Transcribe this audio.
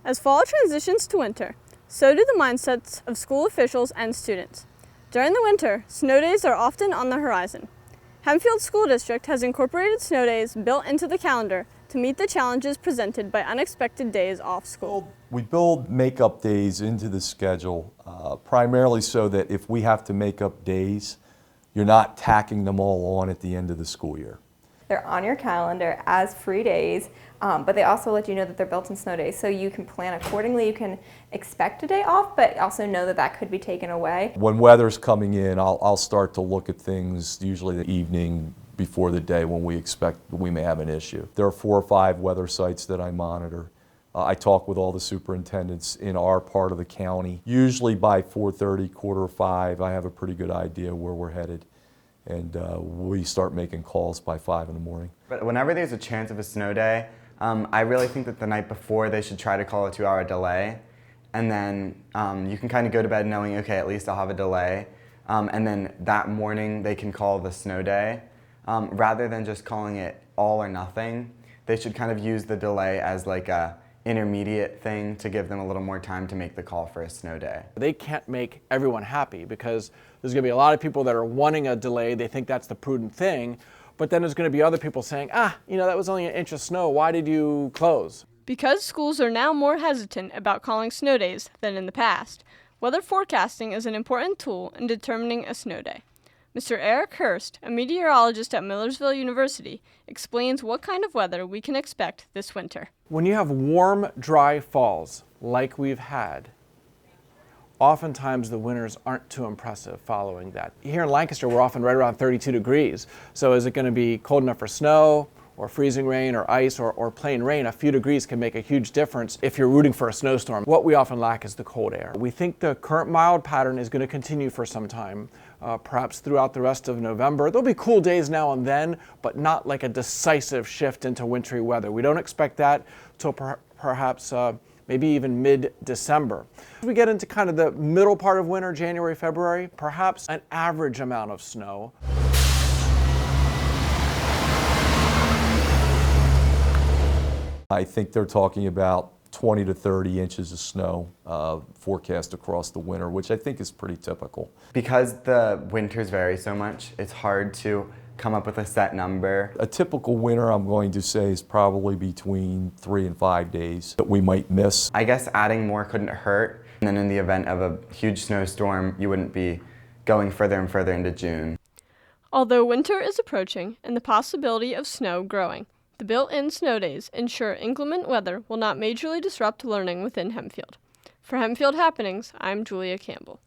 As fall transitions to winter, so do the mindsets of school officials and students. During the winter, snow days are often on the horizon. Hempfield School District has incorporated snow days built into the calendar to meet the challenges presented by unexpected days off school. We build make-up days into the schedule, primarily so that if we have to make up days, you're not tacking them all on at the end of the school year. They're on your calendar as free days, but they also let you know that they're built-in snow days, so you can plan accordingly. You can expect a day off, but also know that that could be taken away. When weather's coming in, I'll start to look at things usually the evening before the day when we expect we may have an issue. There are 4 or 5 weather sites that I monitor. I talk with all the superintendents in our part of the county. Usually by 4:30, 4:45, I have a pretty good idea where we're headed. And we start making calls by 5 in the morning. But whenever there's a chance of a snow day, I really think that the night before they should try to call a 2-hour delay. And then you can kind of go to bed knowing, okay, at least I'll have a delay. And then that morning they can call the snow day. Rather than just calling it all or nothing, they should kind of use the delay as like a intermediate thing to give them a little more time to make the call for a snow day. They can't make everyone happy because there's going to be a lot of people that are wanting a delay. They think that's the prudent thing, but then there's going to be other people saying, that was only an inch of snow. Why did you close? Because schools are now more hesitant about calling snow days than in the past, weather forecasting is an important tool in determining a snow day. Mr. Eric Hurst, a meteorologist at Millersville University, explains what kind of weather we can expect this winter. When you have warm, dry falls like we've had, oftentimes the winters aren't too impressive following that. Here in Lancaster, we're often right around 32 degrees. So is it going to be cold enough for snow or freezing rain or ice or plain rain? A few degrees can make a huge difference if you're rooting for a snowstorm. What we often lack is the cold air. We think the current mild pattern is going to continue for some time, perhaps throughout the rest of November. There'll be cool days now and then, but not like a decisive shift into wintry weather. We don't expect that till perhaps maybe even mid-December. As we get into kind of the middle part of winter, January, February, perhaps an average amount of snow. I think they're talking about 20 to 30 inches of snow forecast across the winter, which I think is pretty typical. Because the winters vary so much, it's hard to come up with a set number. A typical winter, I'm going to say, is probably between 3 and 5 days that we might miss. I guess adding more couldn't hurt, and then in the event of a huge snowstorm, you wouldn't be going further and further into June. Although winter is approaching and the possibility of snow growing, the built-in snow days ensure inclement weather will not majorly disrupt learning within Hempfield. For Hempfield Happenings, I'm Julia Campbell.